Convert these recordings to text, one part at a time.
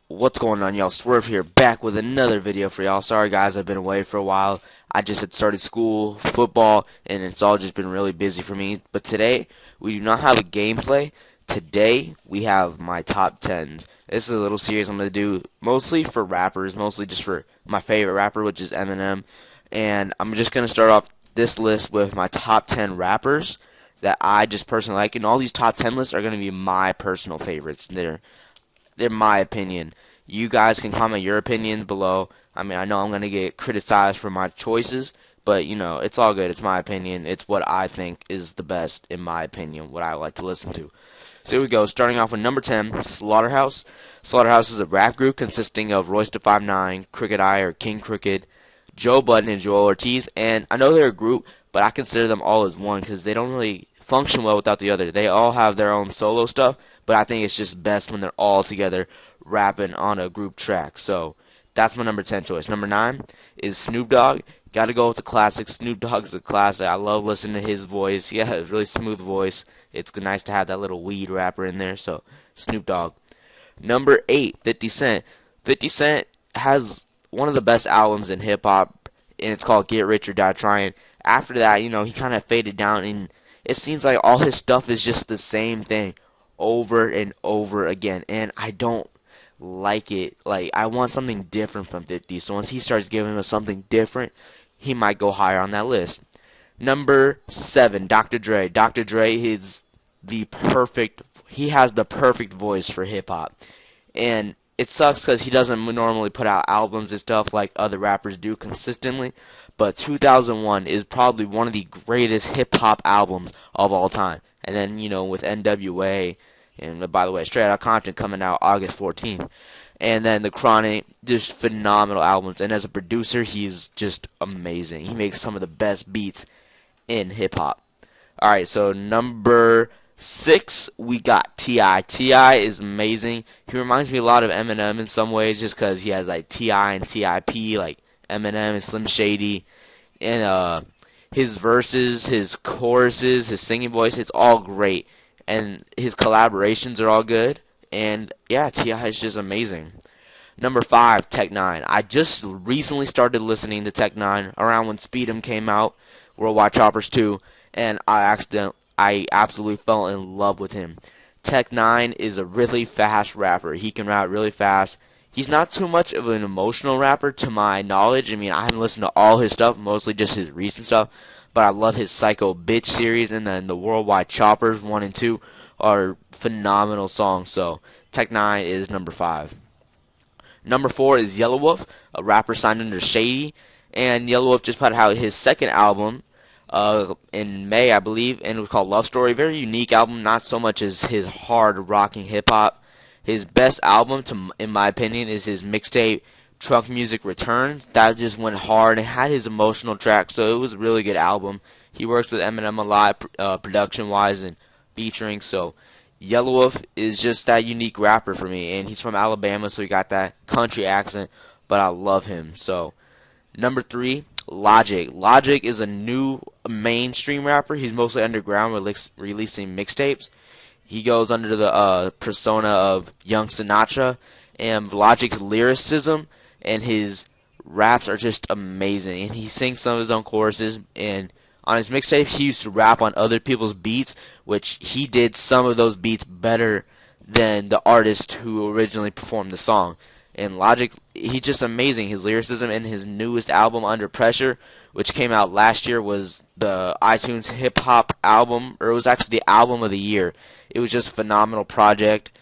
What's going on, y'all? Swerve here, back with another video for y'all. Sorry guys, I've been away for a while. I just had started school, football, and it's all just been really busy for me. But today, we do not have a gameplay. Today, we have my top 10s. This is a little series I'm going to do mostly for rappers, mostly just for my favorite rapper, which is Eminem. And I'm just going to start off this list with my top 10 rappers that I just personally like. And all these top 10 lists are going to be my personal favorites. They're my opinion. You guys can comment your opinions below. I mean, I know I'm going to get criticized for my choices, but, you know, it's all good. It's my opinion. It's what I think is the best, in my opinion, what I like to listen to. So here we go. Starting off with number 10, Slaughterhouse. Slaughterhouse is a rap group consisting of Royce da 5'9", Crooked I or King Crooked, Joe Budden, and Joel Ortiz. And I know they're a group, but I consider them all as one because they don't really function well without the other. They all have their own solo stuff, but I think it's just best when they're all together rapping on a group track. So that's my number 10 choice. Number 9 is Snoop Dogg. Got to go with the classic. Snoop Dogg is a classic. I love listening to his voice. He has a really smooth voice. It's nice to have that little weed rapper in there. So Snoop Dogg. Number 8, 50 Cent. 50 Cent has one of the best albums in hip hop, and it's called Get Rich or Die Trying. After that, you know, he kind of faded down, and it seems like all his stuff is just the same thing over and over again, and I don't like it. Like, I want something different from 50, so once he starts giving us something different, he might go higher on that list. Number 7, Dr. Dre. Dr. Dre is he has the perfect voice for hip-hop, and it sucks because he doesn't normally put out albums and stuff like other rappers do consistently, but 2001 is probably one of the greatest hip-hop albums of all time. And then, you know, with NWA, and by the way, Straight Outta Compton coming out August 14th. And then The Chronic, just phenomenal albums. And as a producer, he's just amazing. He makes some of the best beats in hip-hop. Alright, so number 6, we got T.I. T.I. is amazing. He reminds me a lot of Eminem in some ways, just because he has like T.I. and T.I.P., like Eminem and Slim Shady. And his verses, his choruses, his singing voice, it's all great. And his collaborations are all good. And yeah, T.I. is just amazing. Number 5, Tech Nine. I just recently started listening to Tech Nine around when Speed'em came out, Worldwide Choppers 2, and I absolutely fell in love with him. Tech Nine is a really fast rapper. He can rap really fast. He's not too much of an emotional rapper to my knowledge. I mean, I haven't listened to all his stuff, mostly just his recent stuff. But I love his Psycho Bitch series, and then the Worldwide Choppers 1 and 2 are phenomenal songs. So Tech Nine is number 5. Number 4 is Yellow Wolf, a rapper signed under Shady. And Yellow Wolf just put out his second album in May, I believe, and it was called Love Story. Very unique album, not so much as his hard rocking hip-hop. His best album, in my opinion, is his mixtape, Trunk Music Returns. That just went hard and had his emotional track, so it was a really good album. He works with Eminem a lot, production-wise and featuring, so Yellow Wolf is just that unique rapper for me, and he's from Alabama, so he got that country accent, but I love him. So, number 3, Logic. Logic is a new mainstream rapper. He's mostly underground, releasing mixtapes. He goes under the persona of Young Sinatra, and Logic's lyricism and his raps are just amazing. And he sings some of his own choruses, and on his mixtapes, he used to rap on other people's beats, which he did some of those beats better than the artist who originally performed the song. And Logic, he's just amazing. His lyricism in his newest album, Under Pressure, which came out last year, was the iTunes hip hop album, or it was actually the album of the year. It was just a phenomenal project,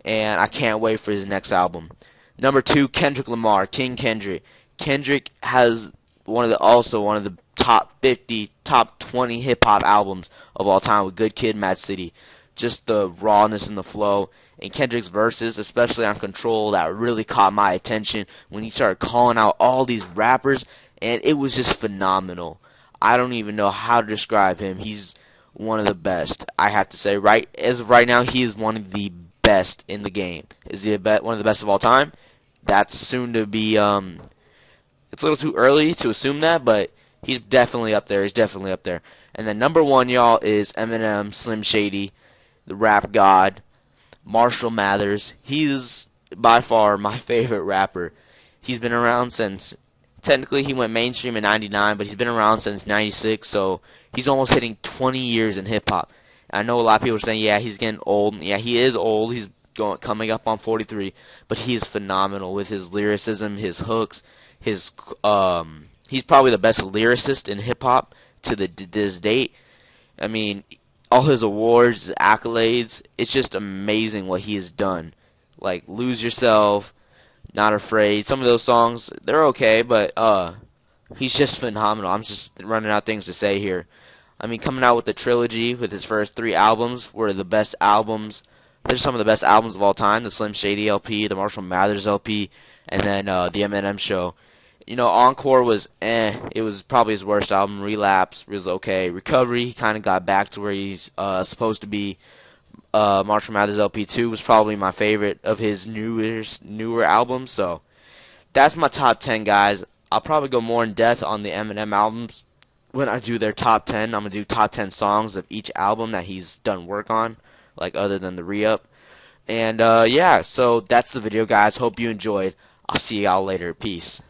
and I can't wait for his next album. Number 2, Kendrick Lamar, King Kendrick. Kendrick has also one of the top 50, top 20 hip hop albums of all time with Good Kid, Mad City. Just the rawness and the flow. And Kendrick's verses, especially on Control, that really caught my attention when he started calling out all these rappers, and it was just phenomenal. I don't even know how to describe him. He's one of the best, I have to say. As of right now, he is one of the best in the game. Is he one of the best of all time? That's soon to be, it's a little too early to assume that, but he's definitely up there. He's definitely up there. And then number 1, y'all, is Eminem, Slim Shady, the rap god. Marshall Mathers. He's by far my favorite rapper. He's been around since, technically he went mainstream in 99, but he's been around since 96, so he's almost hitting 20 years in hip hop. I know a lot of people are saying, yeah, he's getting old. Yeah, he is old. He's coming up on 43, but he is phenomenal with his lyricism, his hooks, his he's probably the best lyricist in hip hop to this date. I mean, all his awards, his accolades, it's just amazing what he has done. Like Lose Yourself, Not Afraid. Some of those songs, they're okay, but he's just phenomenal. I'm just running out things to say here. I mean, coming out with the trilogy with his first 3 albums were the best albums. They're some of the best albums of all time. The Slim Shady LP, the Marshall Mathers LP, and then the Eminem Show. You know, Encore was It was probably his worst album. Relapse was okay. Recovery, he kind of got back to where he's supposed to be. Marshall Mathers LP2 was probably my favorite of his newer albums. So that's my top 10, guys. I'll probably go more in depth on the Eminem albums when I do their top 10. I'm gonna do top 10 songs of each album that he's done work on, like other than the re-up. And yeah, so that's the video, guys. Hope you enjoyed. I'll see y'all later. Peace.